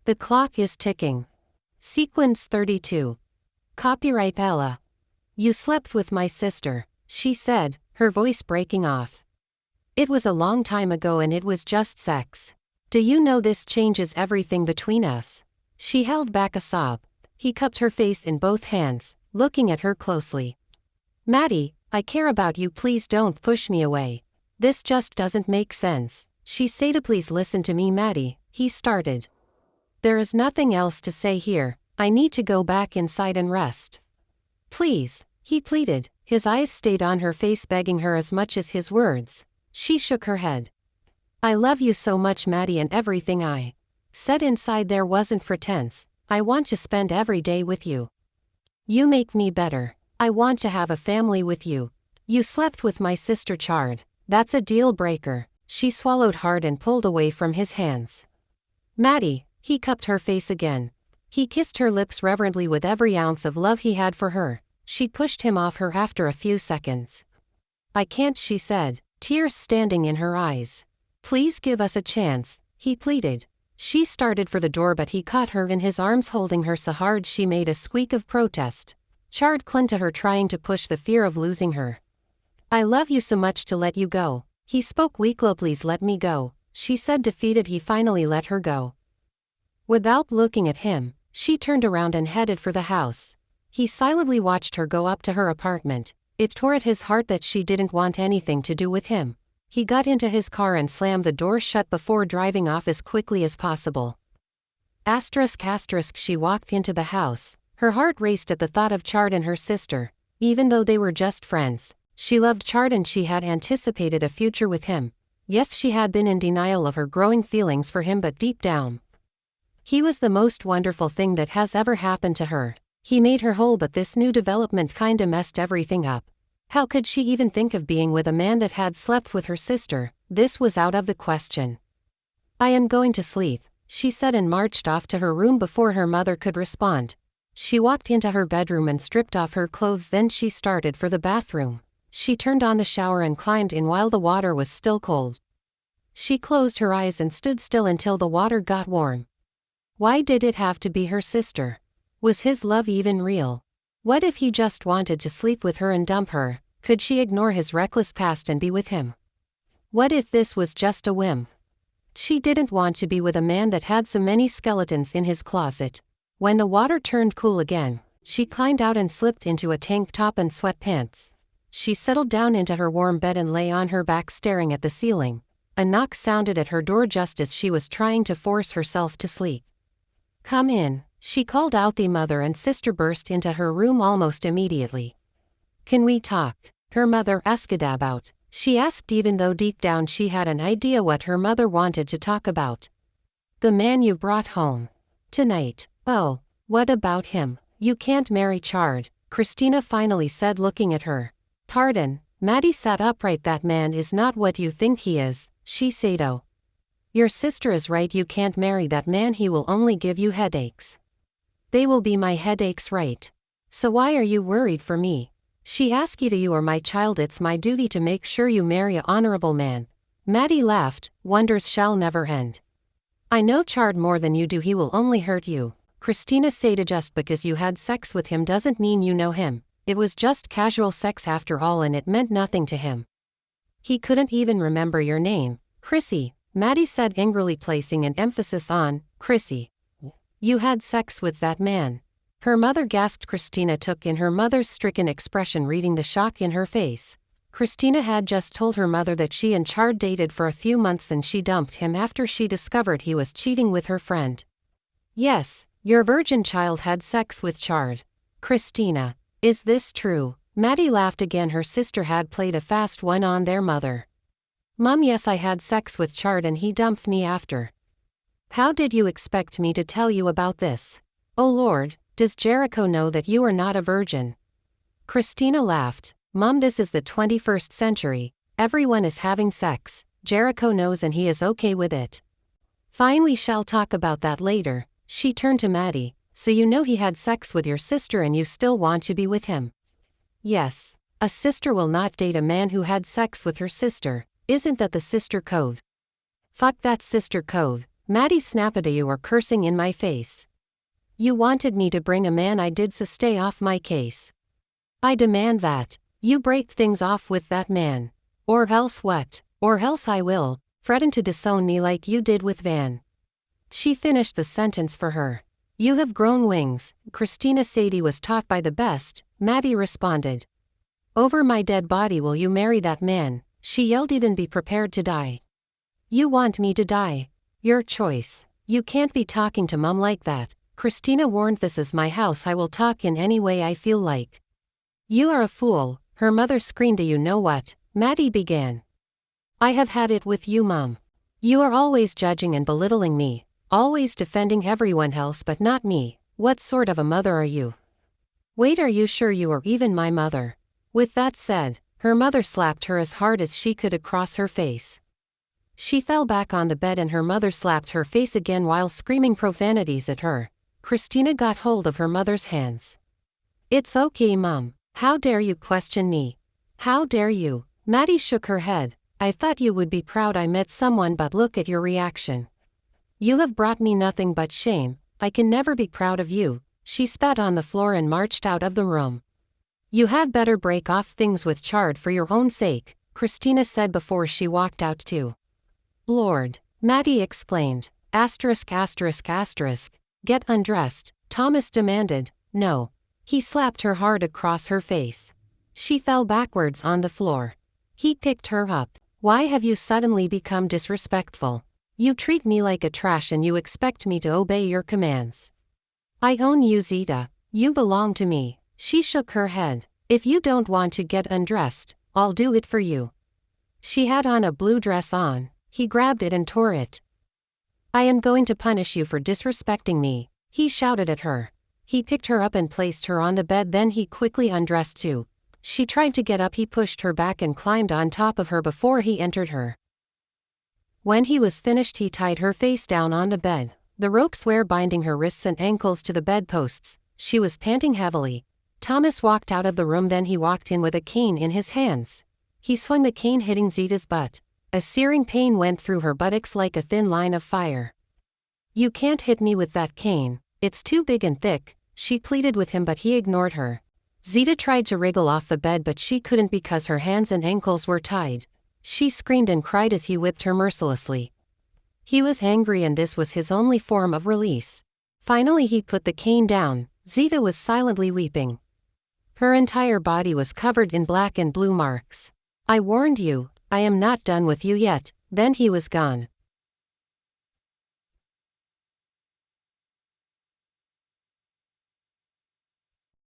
The clock is ticking. Sequence 32. Copyright Ella. You slept with my sister, she said, her voice breaking off. It was a long time ago and it was just sex. Do you know this changes everything between us? She held back a sob. He cupped her face in both hands, looking at her closely. Mattie, I care about you, please don't push me away. This just doesn't make sense, she said. Please listen to me, Mattie, he started. There is nothing else to say here, I need to go back inside and rest. Please, he pleaded, his eyes stayed on her face, begging her as much as his words. She shook her head. I love you so much, Mattie, and everything I said inside there wasn't pretense. I want to spend every day with you. You make me better. I want to have a family with you. You slept with my sister, Chard. That's a deal breaker. She swallowed hard and pulled away from his hands. Mattie, he cupped her face again. He kissed her lips reverently with every ounce of love he had for her. She pushed him off her after a few seconds. I can't, she said, tears standing in her eyes. Please give us a chance, he pleaded. She started for the door, but he caught her in his arms, holding her so hard she made a squeak of protest. Chard clung to her, trying to push the fear of losing her. I love you so much to let you go, he spoke weakly. Please let me go, she said, defeated. He finally let her go. Without looking at him, she turned around and headed for the house. He silently watched her go up to her apartment. It tore at his heart that she didn't want anything to do with him. He got into his car and slammed the door shut before driving off as quickly as possible. **** She walked into the house. Her heart raced at the thought of Chard and her sister. Even though they were just friends, she loved Chard and she had anticipated a future with him. Yes, she had been in denial of her growing feelings for him, but deep down, he was the most wonderful thing that has ever happened to her. He made her whole, but this new development kinda messed everything up. How could she even think of being with a man that had slept with her sister? This was out of the question. I am going to sleep, she said, and marched off to her room before her mother could respond. She walked into her bedroom and stripped off her clothes, then she started for the bathroom. She turned on the shower and climbed in while the water was still cold. She closed her eyes and stood still until the water got warm. Why did it have to be her sister? Was his love even real? What if he just wanted to sleep with her and dump her? Could she ignore his reckless past and be with him? What if this was just a whim? She didn't want to be with a man that had so many skeletons in his closet. When the water turned cool again, she climbed out and slipped into a tank top and sweatpants. She settled down into her warm bed and lay on her back, staring at the ceiling. A knock sounded at her door just as she was trying to force herself to sleep. Come in, she called out. The mother and sister burst into her room almost immediately. Can we talk? Her mother asked about. She asked even though deep down she had an idea what her mother wanted to talk about. The man you brought home tonight. Oh, what about him? You can't marry Chard, Christina finally said, looking at her. Pardon, Mattie sat upright. That man is not what you think he is, she said. Oh. Your sister is right, you can't marry that man, he will only give you headaches. They will be my headaches, right? So why are you worried for me? She asked you or my child. It's my duty to make sure you marry a honorable man. Mattie laughed, wonders shall never end. I know Chard more than you do, he will only hurt you. Christina said, just because you had sex with him doesn't mean you know him. It was just casual sex after all, and it meant nothing to him. He couldn't even remember your name. Chrissy, Mattie said angrily, placing an emphasis on Chrissy. You had sex with that man? Her mother gasped. Christina took in her mother's stricken expression, reading the shock in her face. Christina had just told her mother that she and Chard dated for a few months and she dumped him after she discovered he was cheating with her friend. Yes, your virgin child had sex with Chard. Christina, is this true? Mattie laughed again. Her sister had played a fast one on their mother. Mom, yes, I had sex with Chard and he dumped me after. How did you expect me to tell you about this? Oh Lord, does Jericho know that you are not a virgin? Christina laughed. Mom, this is the 21st century. Everyone is having sex. Jericho knows and he is okay with it. Fine, we shall talk about that later. She turned to Mattie. So you know he had sex with your sister and you still want to be with him? Yes. A sister will not date a man who had sex with her sister. Isn't that the sister code? Fuck that sister code. Mattie snapped at you or cursing in my face. You wanted me to bring a man I did, so stay off my case. I demand that you break things off with that man. Or else what? Or else I will threaten to disown me like you did with Van. She finished the sentence for her. You have grown wings, Christina Sadie was taught by the best, Mattie responded. Over my dead body will you marry that man? She yelled. Then be prepared to die. You want me to die? Your choice. You can't be talking to Mom like that, Christina warned. This is my house, I will talk in any way I feel like. You are a fool, her mother screamed. You know what? Mattie began. I have had it with you, Mom. You are always judging and belittling me, always defending everyone else but not me. What sort of a mother are you? Wait, are you sure you are even my mother? With that said, her mother slapped her as hard as she could across her face. She fell back on the bed and her mother slapped her face again while screaming profanities at her. Christina got hold of her mother's hands. It's okay, Mom. How dare you question me? How dare you? Mattie shook her head. I thought you would be proud I met someone, but look at your reaction. You have brought me nothing but shame. I can never be proud of you. She spat on the floor and marched out of the room. You had better break off things with Chard for your own sake, Christina said before she walked out too. Lord, Mattie explained. Asterisk asterisk asterisk. Get undressed, Thomas demanded. No. He slapped her hard across her face. She fell backwards on the floor. He picked her up. Why have you suddenly become disrespectful? You treat me like a trash and you expect me to obey your commands. I own you, Zita. You belong to me. She shook her head. If you don't want to get undressed, I'll do it for you. She had on a blue dress on. He grabbed it and tore it. I am going to punish you for disrespecting me, he shouted at her. He picked her up and placed her on the bed, then he quickly undressed too. She tried to get up. He pushed her back and climbed on top of her before he entered her. When he was finished, he tied her face down on the bed. The ropes were binding her wrists and ankles to the bedposts. She was panting heavily. Thomas walked out of the room, then he walked in with a cane in his hands. He swung the cane, hitting Zita's butt. A searing pain went through her buttocks like a thin line of fire. You can't hit me with that cane. It's too big and thick, she pleaded with him, but he ignored her. Zita tried to wriggle off the bed, but she couldn't because her hands and ankles were tied. She screamed and cried as he whipped her mercilessly. He was angry and this was his only form of release. Finally he put the cane down. Zita was silently weeping. Her entire body was covered in black and blue marks. I warned you, I am not done with you yet. Then he was gone.